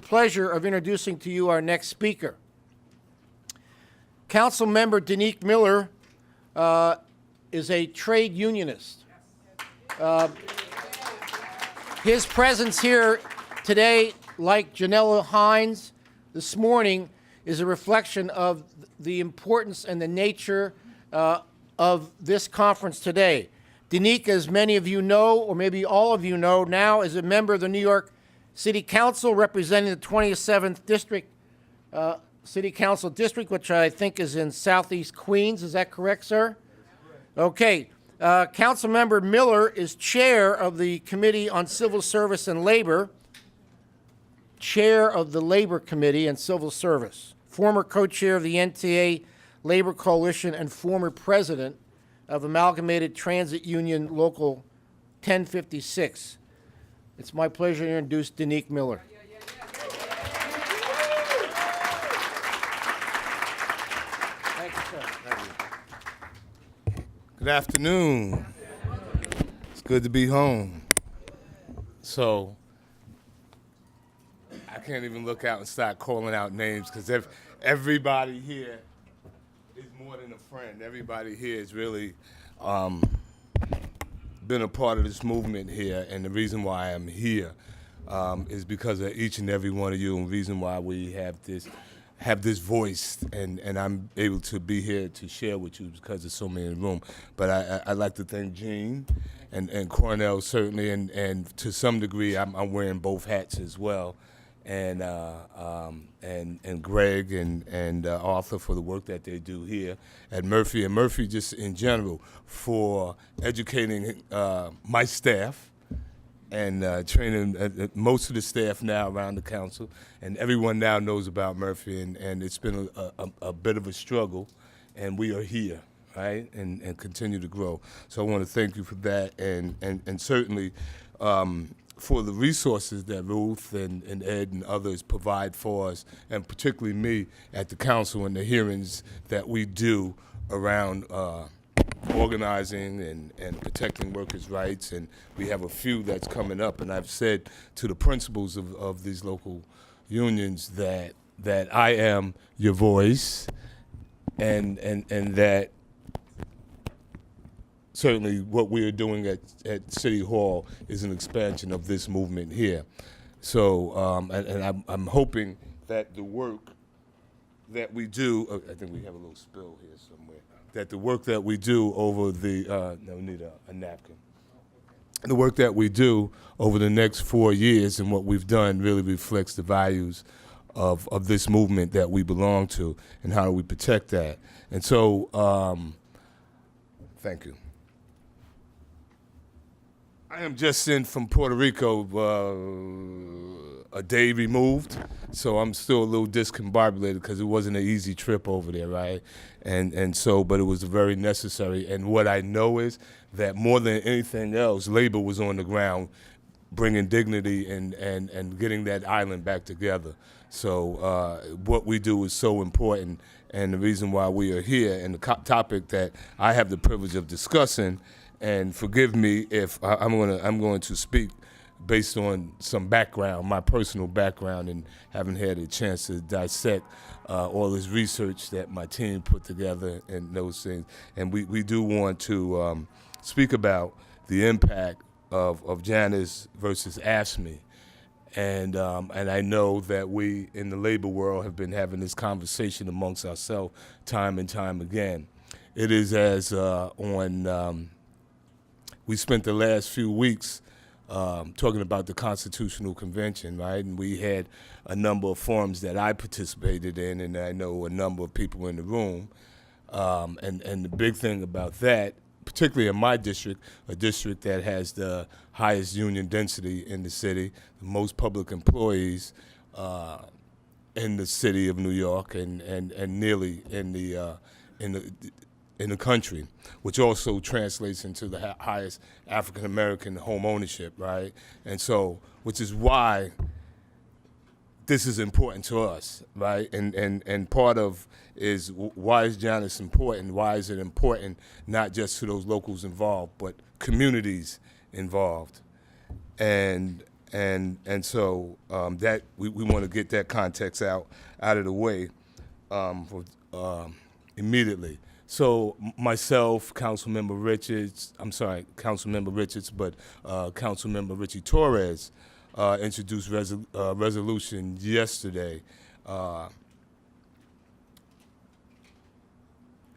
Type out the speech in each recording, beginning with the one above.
pleasure of introducing to you our next speaker. Council member Daneek Miller is a trade unionist. His presence here today, like Janella Hines this morning, is a reflection of the importance and the nature of this conference today. Daneek, as many of you know, or maybe all of you know now, is a member of the New York City Council representing the 27th District, City Council District, which I think is in Southeast Queens. Is that correct, sir? Okay. Councilmember Miller is chair of the Committee on Civil Service and Labor, chair of the Labor Committee and Civil Service, former co-chair of the NTA Labor Coalition, and former president of Amalgamated Transit Union Local 1056. It's my pleasure to introduce Daneek Miller. Thank you, sir. Thank you. Good afternoon. It's good to be home. So, I can't even look out and start calling out names because everybody here is more than a friend. Everybody here has really been a part of this movement here, and the reason why I'm here is because of each and every one of you, and the reason why we have this voice, and I'm able to be here to share with you because there's so many in the room. But I'd like to thank Gene and Cornell certainly, and to some degree I'm wearing both hats as well. And Greg and Arthur for the work that they do here at Murphy, and Murphy just in general for educating my staff and training most of the staff now around the council, and everyone now knows about Murphy, and it's been a bit of a struggle, and we are here, right, and continue to grow. So I want to thank you for that, and certainly for the resources that Ruth and Ed and others provide for us, and particularly me at the council and the hearings that we do around organizing and protecting workers' rights. And we have a few that's coming up, and I've said to the principals of these local unions that I am your voice, and that certainly what we are doing at City Hall is an expansion of this movement here. So, and I'm hoping that the work that we do, I think we have a little spill here somewhere, that the work that we do over the, no, we need a napkin. The work that we do over the next 4 years and what we've done really reflects the values of this movement that we belong to, and how do we protect that. And so, thank you. I am just in from Puerto Rico, a day removed, so I'm still a little discombobulated because it wasn't an easy trip over there, right? And so, but it was very necessary. And what I know is that more than anything else, labor was on the ground, bringing dignity and getting that island back together. So what we do is so important, and the reason why we are here, and the topic that I have the privilege of discussing. And forgive me if I'm going to speak based on some background, my personal background, and haven't had a chance to dissect all this research that my team put together and those things. And we do want to speak about the impact of JANUS versus AFSCME. And I know that we in the labor world have been having this conversation amongst ourselves time and time again. It is as we spent the last few weeks talking about the Constitutional Convention, right? And we had a number of forums that I participated in, and I know a number of people in the room. And the big thing about that, particularly in my district, a district that has the highest union density in the city, the most public employees in the city of New York, and nearly in the country, which also translates into the highest African-American home ownership, right? And so, which is why this is important to us, right? And part of is why is JANUS important? Why is it important not just to those locals involved, but communities involved? And So that we want to get that context out of the way immediately. So myself, Councilmember Richards, but Councilmember Richie Torres introduced resolution yesterday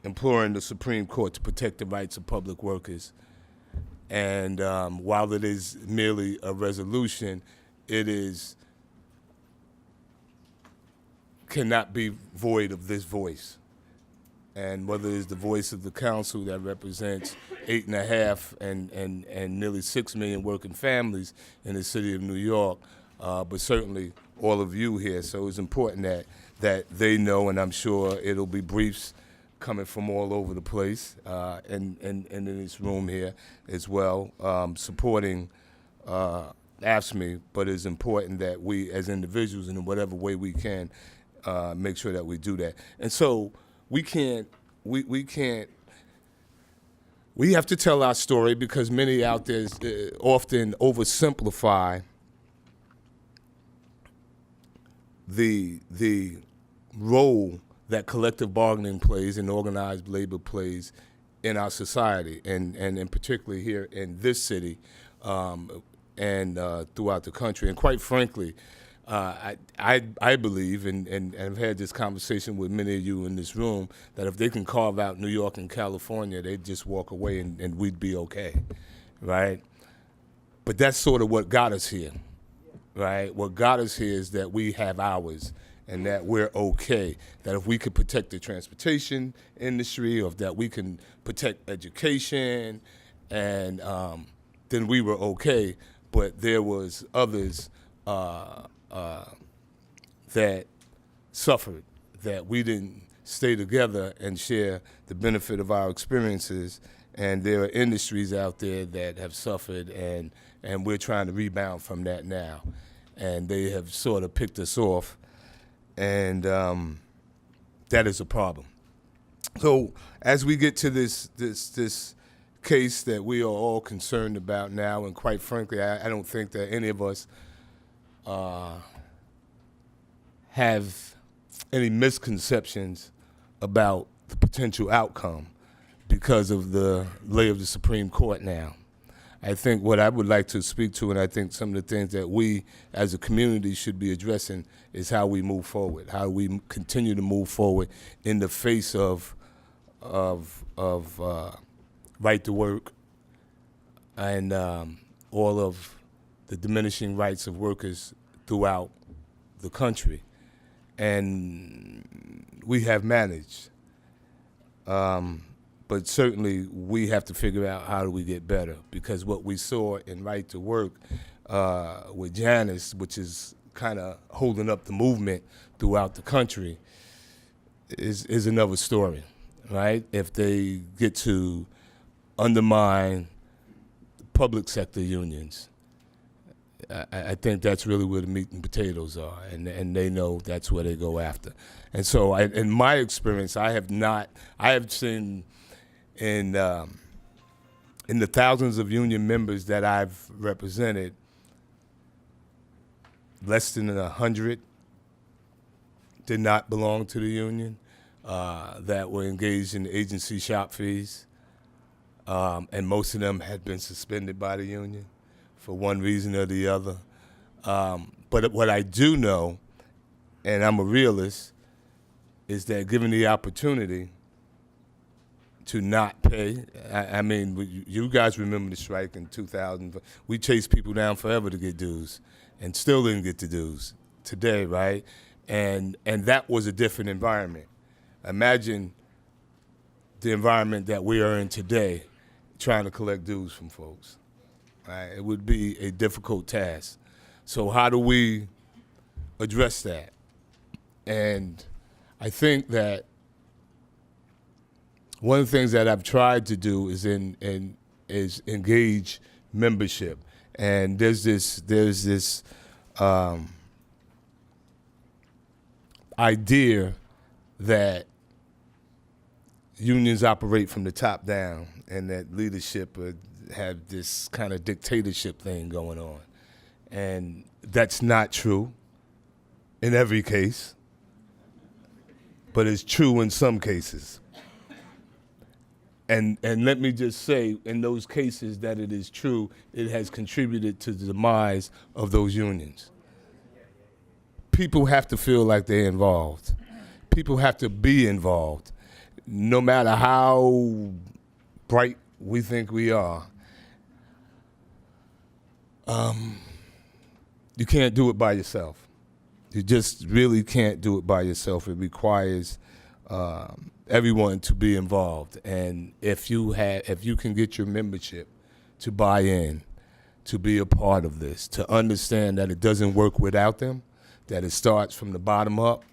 imploring the Supreme Court to protect the rights of public workers. And while it is merely a resolution, it cannot be void of this voice. And whether it's the voice of the council that represents 8.5 and nearly 6 million working families in the city of New York, but certainly all of you here. So it's important that they know, and I'm sure it'll be briefs coming from all over the place and in this room here as well, supporting AFSCME, but it's important that we as individuals, in whatever way we can, make sure that we do that. And so we have to tell our story, because many out there often oversimplify the role that collective bargaining plays and organized labor plays in our society, and particularly here in this city and throughout the country. And quite frankly, I believe, and I've had this conversation with many of you in this room, that if they can carve out New York and California, they'd just walk away and we'd be okay, right? But that's sort of what got us here, right? What got us here is that we have ours, and that we're okay. That if we could protect the transportation industry, or if that we can protect education, and then we were okay. But there was others that suffered, that we didn't stay together and share the benefit of our experiences. And there are industries out there that have suffered, and we're trying to rebound from that now. And they have sort of picked us off, and that is a problem. So as we get to this case that we are all concerned about now, and quite frankly, I don't think that any of us have any misconceptions about the potential outcome because of the lay of the Supreme Court now. I think what I would like to speak to, and I think some of the things that we as a community should be addressing, is how we move forward, how we continue to move forward in the face of right to work and all of the diminishing rights of workers throughout the country. And we have managed. But certainly we have to figure out how do we get better, because what we saw in right to work with JANUS, which is kind of holding up the movement throughout the country, is another story, right? If they get to undermine public sector unions, I think that's really where the meat and potatoes are, and they know that's where they go after. And so in my experience, I have seen in the thousands of union members that I've represented, less than 100 did not belong to the union, that were engaged in agency shop fees, and most of them had been suspended by the union for one reason or the other. But what I do know, and I'm a realist, is that given the opportunity to not pay, I mean, you guys remember the strike in 2000. We chased people down forever to get dues, and still didn't get the dues today, right? And that was a different environment. Imagine the environment that we are in today, trying to collect dues from folks. Right? It would be a difficult task. So how do we address that? And I think that one of the things that I've tried to do is engage membership. And there's this idea that unions operate from the top down, and that leadership have this kind of dictatorship thing going on. And that's not true in every case, but it's true in some cases. And let me just say, in those cases that it is true, it has contributed to the demise of those unions. People have to feel like they're involved. People have to be involved, no matter how bright we think we are. You can't do it by yourself. You just really can't do it by yourself. It requires everyone to be involved. And if you can get your membership to buy in, to be a part of this, to understand that it doesn't work without them, that it starts from the bottom up,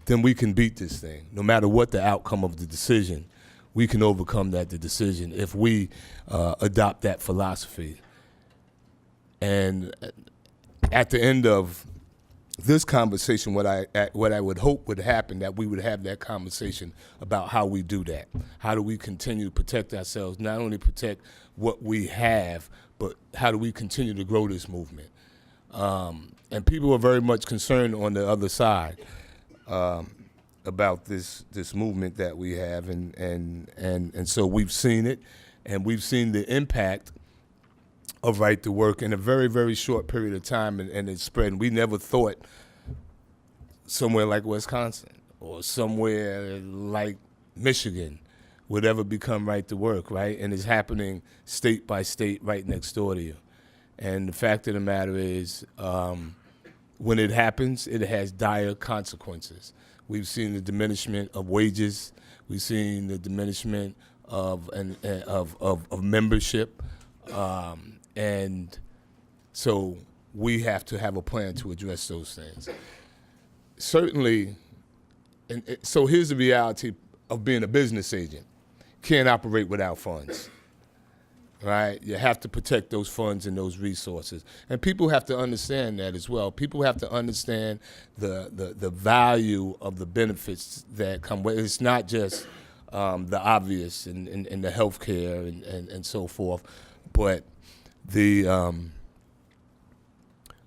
then we can beat this thing. No matter what the outcome of the decision, we can overcome the decision if we adopt that philosophy. And at the end of this conversation, what I would hope would happen, that we would have that conversation about how we do that. How do we continue to protect ourselves, not only protect what we have, but how do we continue to grow this movement? And people are very much concerned on the other side about this movement that we have, and so we've seen it, and we've seen the impact of Right to Work in a very, very short period of time, and it's spreading. We never thought somewhere like Wisconsin or somewhere like Michigan would ever become Right to Work, right? And it's happening state by state right next door to you. And the fact of the matter is, when it happens, it has dire consequences. We've seen the diminishment of wages. We've seen the diminishment of membership. And so we have to have a plan to address those things. Certainly, so here's the reality of being a business agent. Can't operate without funds, right? You have to protect those funds and those resources. And people have to understand that as well. People have to understand the value of the benefits that come with it. It's not just the obvious in the healthcare and so forth, but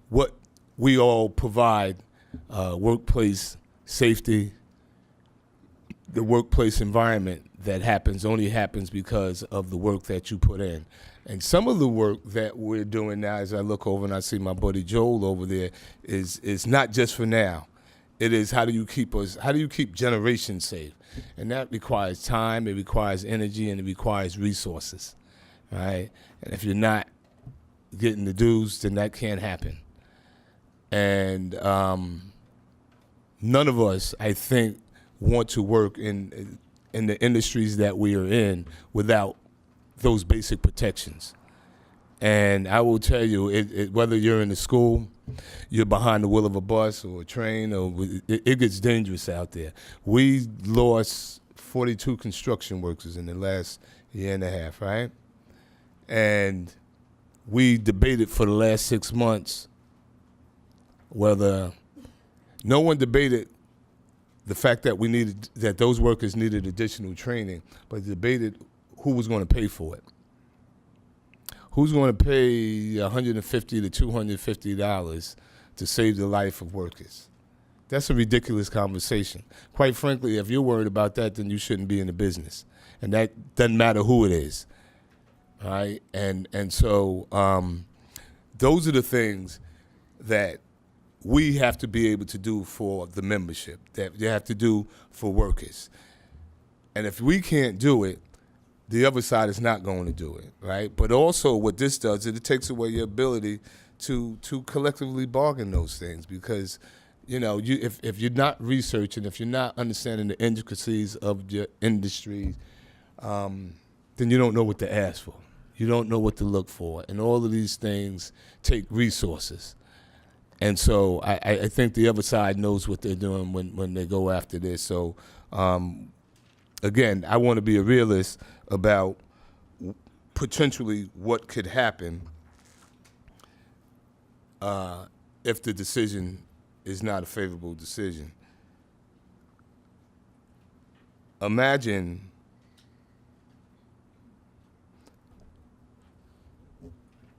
what we all provide, workplace safety, the workplace environment that only happens because of the work that you put in. And some of the work that we're doing now, as I look over and I see my buddy Joel over there, is not just for now. It is how do you keep generations safe? And that requires time, it requires energy, and it requires resources, right? And if you're not getting the dues, then that can't happen. And none of us, I think, want to work in the industries that we are in without those basic protections. And I will tell you, whether you're in the school, you're behind the wheel of a bus or a train, or it gets dangerous out there. We lost 42 construction workers in the last year and a half, right? And we debated for the last 6 months whether no one debated the fact that those workers needed additional training, but debated who was going to pay for it. Who's going to pay $150 to $250 to save the life of workers? That's a ridiculous conversation. Quite frankly, if you're worried about that, then you shouldn't be in the business. And that doesn't matter who it is. Right? And so those are the things that we have to be able to do for the membership, that you have to do for workers. And if we can't do it, the other side is not going to do it, right? But also what this does is it takes away your ability to collectively bargain those things, because if you're not researching, if you're not understanding the intricacies of your industry, then you don't know what to ask for. You don't know what to look for. And all of these things take resources. And so I think the other side knows what they're doing when they go after this. So, again, I want to be a realist about potentially what could happen if the decision is not a favorable decision. Imagine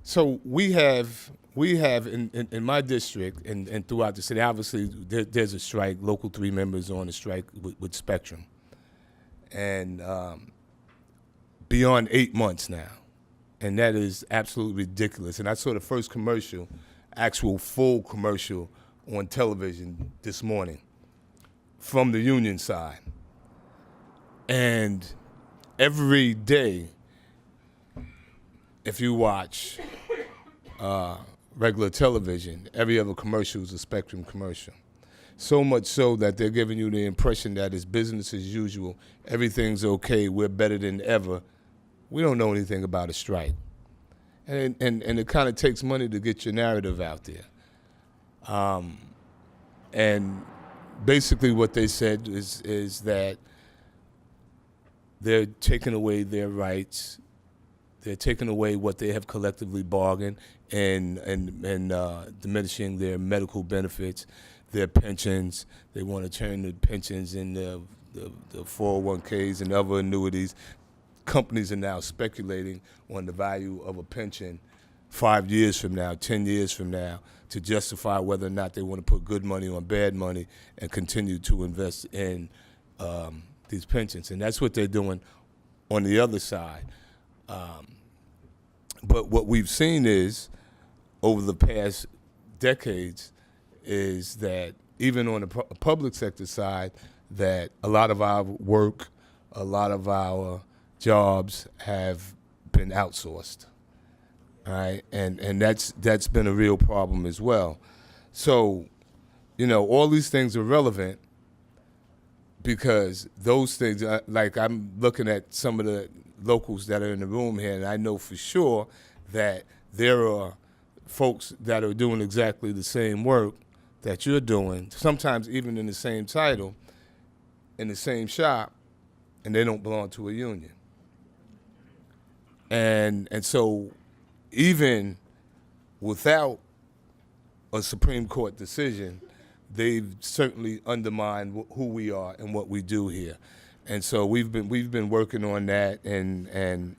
so we have we have in my district and throughout the city, obviously there's a strike, local 3 members on a strike with Spectrum. And beyond 8 months now. And that is absolutely ridiculous. And I saw the first commercial, actual full commercial on television this morning from the union side. And every day, if you watch regular television, every other commercial is a Spectrum commercial. So much so that they're giving you the impression that it's business as usual, everything's okay, we're better than ever. We don't know anything about a strike. And it kind of takes money to get your narrative out there. And basically what they said is that they're taking away their rights, they're taking away what they have collectively bargained and diminishing their medical benefits, their pensions. They want to turn the pensions and the 401ks and other annuities. Companies are now speculating on the value of a pension 5 years from now, 10 years from now, to justify whether or not they want to put good money on bad money and continue to invest in these pensions. And that's what they're doing on the other side. But what we've seen is, over the past decades, is that even on the public sector side, that a lot of our work, a lot of our jobs have been outsourced, all right? And that's been a real problem as well. So, all these things are relevant because those things, like I'm looking at some of the locals that are in the room here, and I know for sure that there are folks that are doing exactly the same work that you're doing, sometimes even in the same title, in the same shop, and they don't belong to a union. And so even without a Supreme Court decision, they've certainly undermined who we are and what we do here. And so we've been working on that, and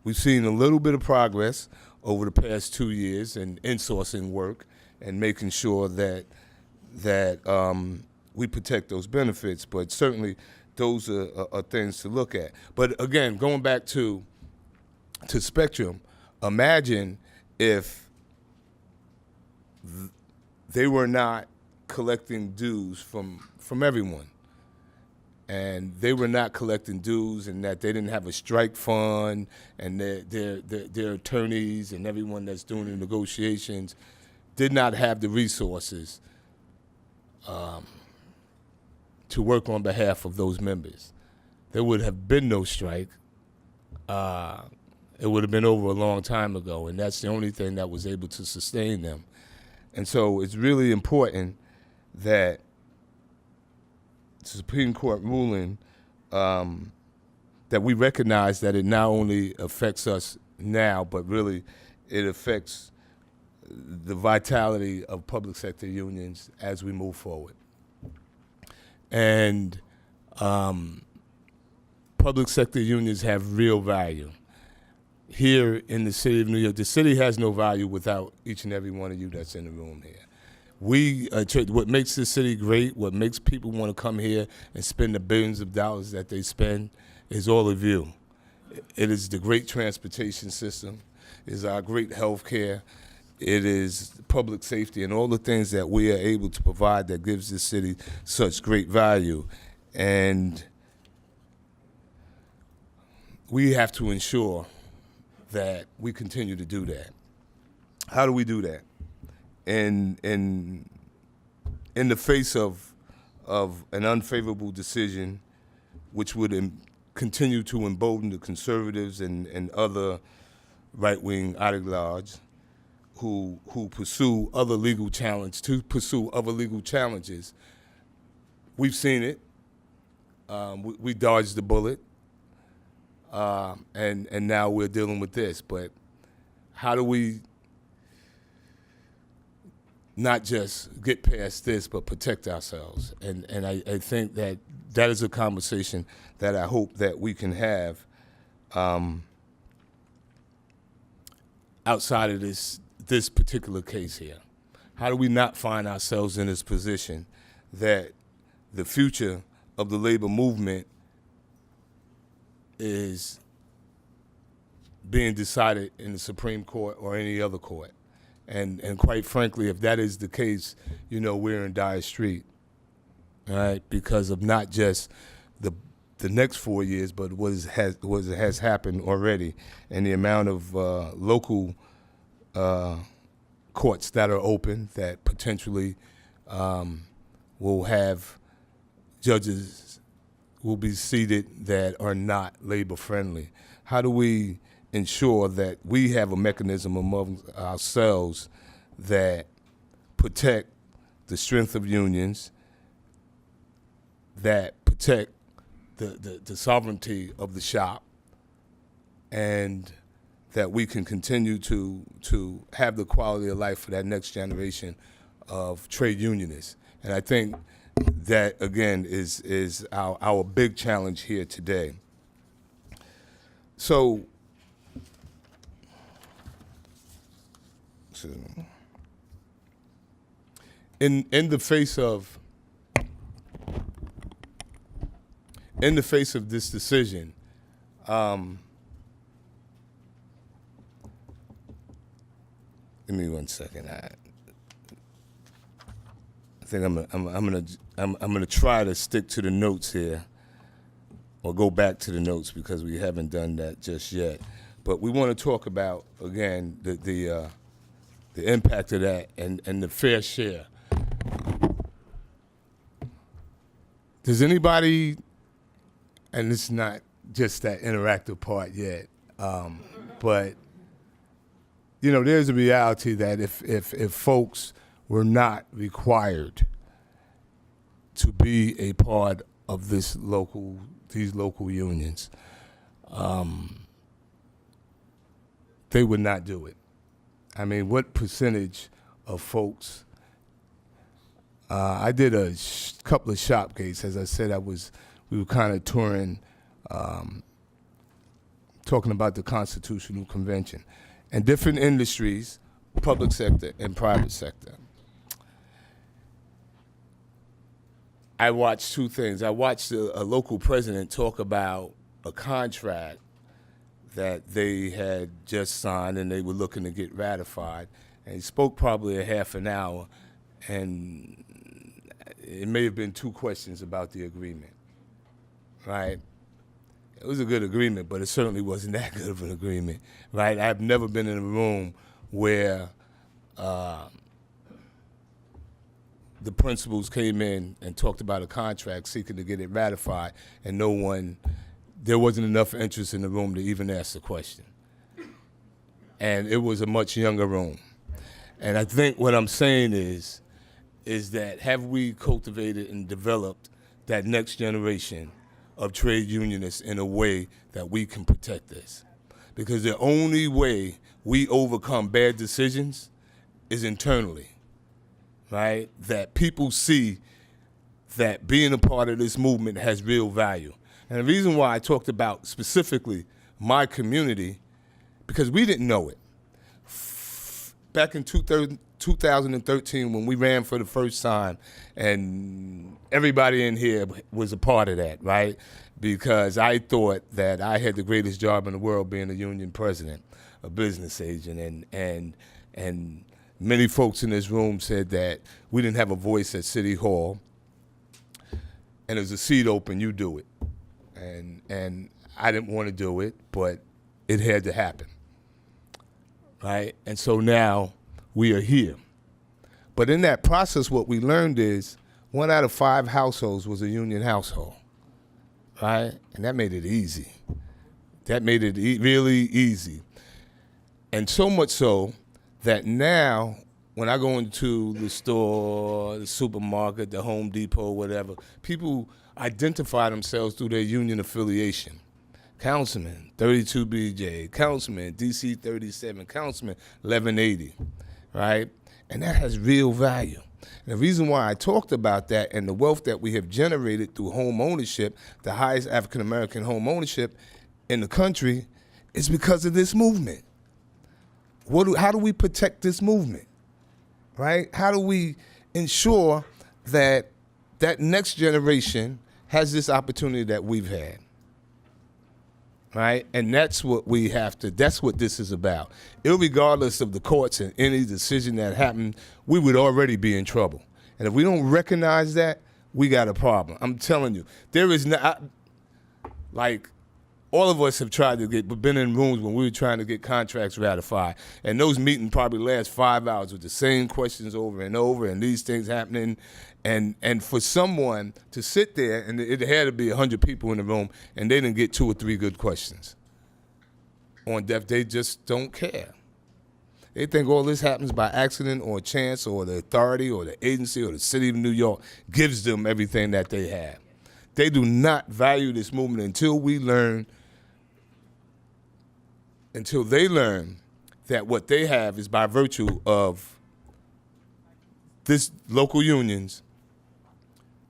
we've seen a little bit of progress over the past 2 years in insourcing work and making sure that we protect those benefits. But certainly those are things to look at. But again, going back to Spectrum, imagine if they were not collecting dues from everyone, and they were not collecting dues, and that they didn't have a strike fund, and their attorneys and everyone that's doing the negotiations did not have the resources to work on behalf of those members. There would have been no strike. It would have been over a long time ago, and that's the only thing that was able to sustain them. And so it's really important that the Supreme Court ruling, that we recognize that it not only affects us now, but really it affects the vitality of public sector unions as we move forward. And public sector unions have real value. Here in the city of New York, the city has no value without each and every one of you that's in the room here. What makes this city great, what makes people want to come here and spend the billions of dollars that they spend, is all of you. It is the great transportation system, it is our great health care, it is public safety, and all the things that we are able to provide that gives this city such great value. And we have to ensure that we continue to do that. How do we do that? In the face of an unfavorable decision, which would continue to embolden the conservatives and other right-wing ideologues who pursue other legal challenges. We've seen it. We dodged the bullet. And now we're dealing with this. But how do we not just get past this, but protect ourselves? And I think that is a conversation that I hope that we can have outside of this this particular case here? How do we not find ourselves in this position that the future of the labor movement is being decided in the Supreme Court or any other court? And quite frankly, if that is the case, you know, we're in dire street, all right, because of not just the next 4 years, but what has happened already, and the amount of local courts that are open that potentially will have judges will be seated that are not labor friendly. How do we ensure that we have a mechanism among ourselves that protect the strength of unions, that protect the sovereignty of the shop, and that we can continue to have the quality of life for that next generation of trade unionists? And I think that, again, is our big challenge here today. So, in the face of this decision, give me 1 second. I think I'm gonna try to stick to the notes here, or go back to the notes, because we haven't done that just yet. But we want to talk about, again, the impact of that and the fair share. Does anybody, and it's not just that interactive part yet, but you know, there's a reality that if folks were not required to be a part of these local unions, they would not do it. I mean, what percentage of folks? I did a couple of shop gates. As I said, we were kind of touring, talking about the Constitutional Convention and different industries, public sector and private sector. I watched two things. I watched a local president talk about a contract that they had just signed and they were looking to get ratified. And he spoke probably a half an hour, and it may have been 2 questions about the agreement, right? It was a good agreement, but it certainly wasn't that good of an agreement, right? I've never been in a room where the principals came in and talked about a contract seeking to get it ratified, and there wasn't enough interest in the room to even ask the question. And it was a much younger room. And I think what I'm saying is that have we cultivated and developed that next generation of trade unionists in a way that we can protect this? Because the only way we overcome bad decisions is internally, right? That people see that being a part of this movement has real value. And the reason why I talked about specifically my community, because we didn't know it. Back in 2013, when we ran for the first time, and everybody in here was a part of that, right? Because I thought that I had the greatest job in the world, being a union president, a business agent, and many folks in this room said that we didn't have a voice at City Hall, and there's a seat open, you do it. And I didn't want to do it, but it had to happen, right? And so now we are here. But in that process, what we learned is 1 out of 5 households was a union household, right? And that made it easy. That made it really easy. And so much so that now when I go into the store, the supermarket, the Home Depot, whatever, people identify themselves through their union affiliation. Councilman 32BJ, Councilman DC 37, Councilman 1180, right? And that has real value. And the reason why I talked about that and the wealth that we have generated through home ownership, the highest African-American home ownership in the country, is because of this movement. How do we protect this movement, right? How do we ensure that that next generation has this opportunity that we've had, right? And that's what we have to, that's what this is about. Irregardless of the courts and any decision that happened, we would already be in trouble. And if we don't recognize that, we got a problem. I'm telling you, there is not, like, all of us have been in rooms when we were trying to get contracts ratified, and those meetings probably last 5 hours with the same questions over and over, and these things happening, and for someone to sit there, and it had to be 100 people in the room, and they didn't get 2 or 3 good questions on depth. They just don't care. They think all this happens by accident or chance, or the authority or the agency or the city of New York gives them everything that they have. They do not value this movement until they learn that what they have is by virtue of this local unions.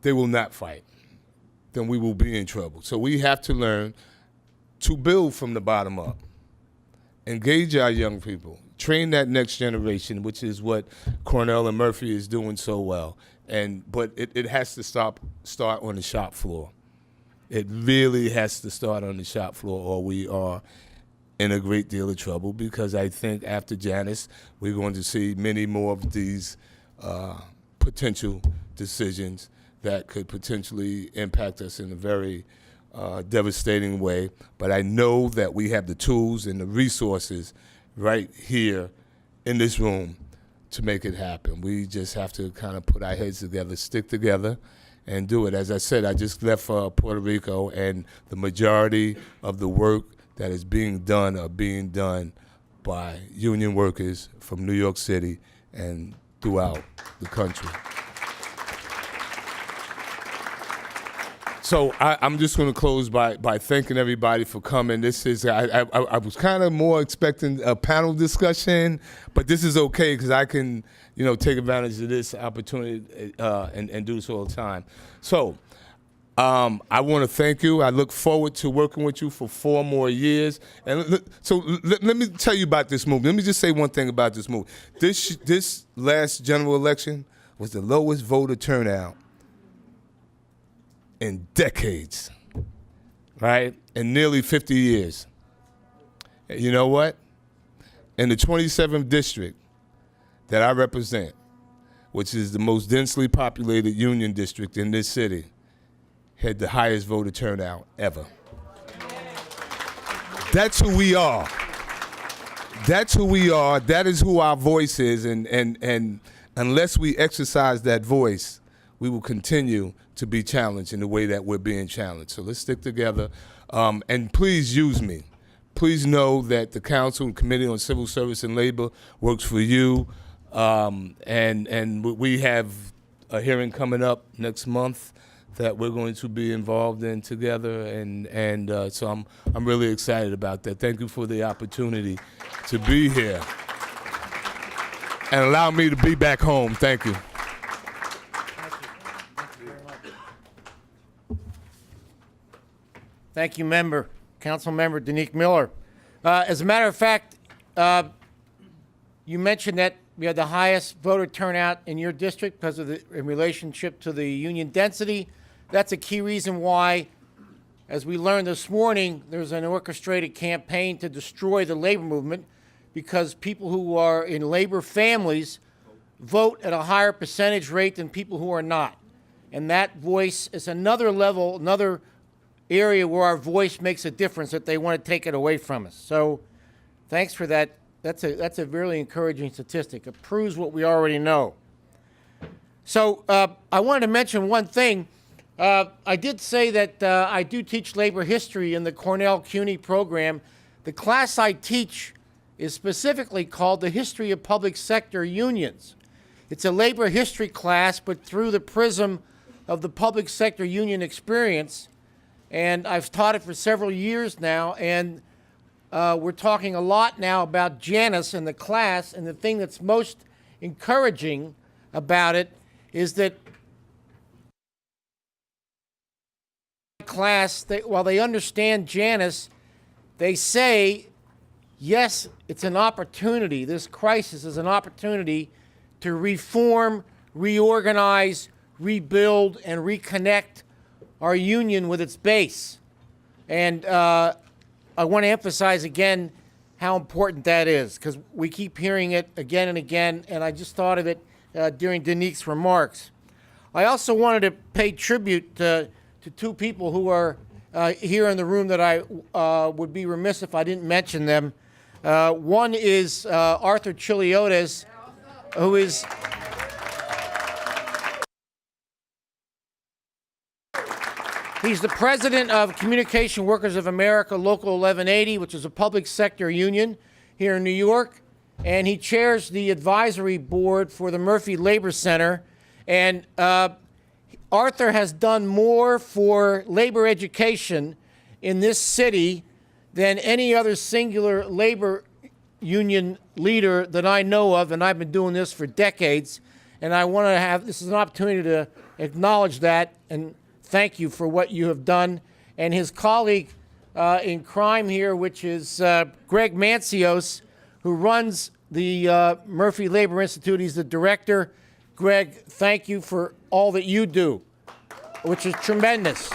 They will not fight. Then we will be in trouble. So we have to learn to build from the bottom up. Engage our young people. Train that next generation, which is what Cornell and Murphy is doing so well. But it has to start on the shop floor. It really has to start on the shop floor, or we are in a great deal of trouble, because I think after JANUS, we're going to see many more of these potential decisions that could potentially impact us in a very devastating way. But I know that we have the tools and the resources right here in this room to make it happen. We just have to kind of put our heads together, stick together, and do it. As I said, I just left Puerto Rico, and the majority of the work that is being done are being done by union workers from New York City and throughout the country. So I'm just going to close by thanking everybody for coming. This is I was kind of more expecting a panel discussion, but this is okay because I can take advantage of this opportunity and do this all the time. So I want to thank you. I look forward to working with you for 4 more years. And so let me tell you about this movement. Let me just say one thing about this movement. This last general election was the lowest voter turnout in decades, right? In nearly 50 years. And you know what? In the 27th district that I represent, which is the most densely populated union district in this city, had the highest voter turnout ever. That's who we are. That's who we are. That is who our voice is. And unless we exercise that voice, we will continue to be challenged in the way that we're being challenged. So let's stick together. And please use me. Please know that the Council and Committee on Civil Service and Labor works for you. And we have a hearing coming up next month that we're going to be involved in together. And so I'm really excited about that. Thank you for the opportunity to be here and allow me to be back home. Thank you. Thank you, Council Member Daneek Miller. As a matter of fact, you mentioned that we had the highest voter turnout in your district because of in relationship to the union density. That's a key reason why, as we learned this morning, there's an orchestrated campaign to destroy the labor movement, because people who are in labor families vote at a higher percentage rate than people who are not. And that voice is another level, another area where our voice makes a difference, that they want to take it away from us. So thanks for that. That's a really encouraging statistic. It proves what we already know. So I wanted to mention one thing. I did say that I do teach labor history in the Cornell CUNY program. The class I teach is specifically called the History of Public Sector Unions. It's a labor history class, but through the prism of the public sector union experience. And I've taught it for several years now, and we're talking a lot now about JANUS in the class, and the thing that's most encouraging about it is that class, while they understand JANUS, they say yes, it's an opportunity. This crisis is an opportunity to reform, reorganize, rebuild, and reconnect our union with its base. And I want to emphasize again how important that is, because we keep hearing it again and again, and I just thought of it during Daneek's remarks. I also wanted to pay tribute to two people who are here in the room that I would be remiss if I didn't mention them. One is Arthur Chiliotis, who is he's the president of Communication Workers of America, Local 1180, which is a public sector union here in New York, and he chairs the advisory board for the Murphy Labor Center. And Arthur has done more for labor education in this city than any other singular labor union leader that I know of, and I've been doing this for decades. And I want to have, this is an opportunity to acknowledge that and thank you for what you have done. And his colleague in crime here, which is Greg Mancios, who runs the Murphy Labor Institute. He's the director. Greg, thank you for all that you do, which is tremendous.